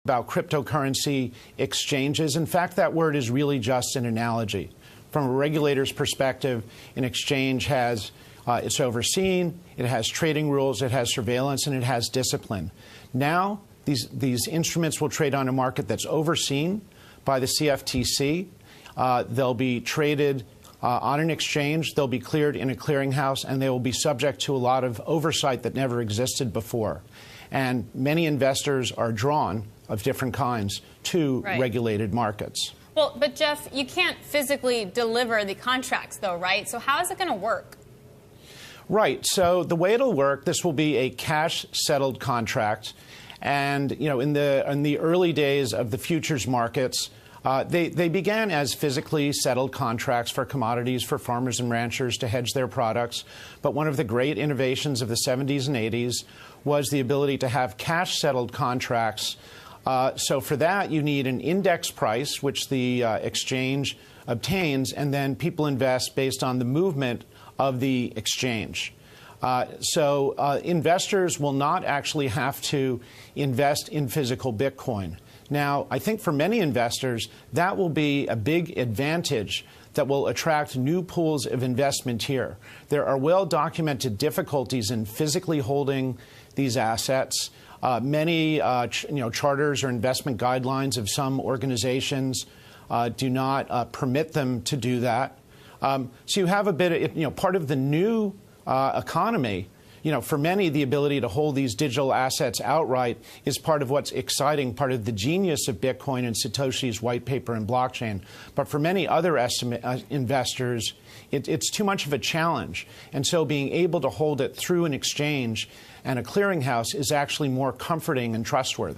about cryptocurrency exchanges. In fact, that word is really just an analogy. From a regulator's perspective, an exchange has it's overseen, it has trading rules, it has surveillance, and it has discipline. Now, these instruments will trade on a market that's overseen by the CFTC. They'll be traded on an exchange, they'll be cleared in a clearinghouse, and they will be subject to a lot of oversight that never existed before. And many investors are drawn, of different kinds, to regulated markets. Well, but Jeff, you can't physically deliver the contracts, though, right? So how is it going to work? Right. So the way it'll work, this will be a cash-settled contract. And, you know, in the early days of the futures markets, they began as physically settled contracts for commodities for farmers and ranchers to hedge their products. But one of the great innovations of the 70s and 80s was the ability to have cash-settled contracts. So for that, you need an index price, which the exchange obtains, and then people invest based on the movement of the exchange. So investors will not actually have to invest in physical Bitcoin. Now, I think for many investors, that will be a big advantage that will attract new pools of investment here. There are well-documented difficulties in physically holding these assets. Many charters or investment guidelines of some organizations do not permit them to do that. So you have a bit of, part of the new economy. For many, the ability to hold these digital assets outright is part of what's exciting, part of the genius of Bitcoin and Satoshi's white paper and blockchain. But for many other investors, it's too much of a challenge. And so being able to hold it through an exchange and a clearinghouse is actually more comforting and trustworthy.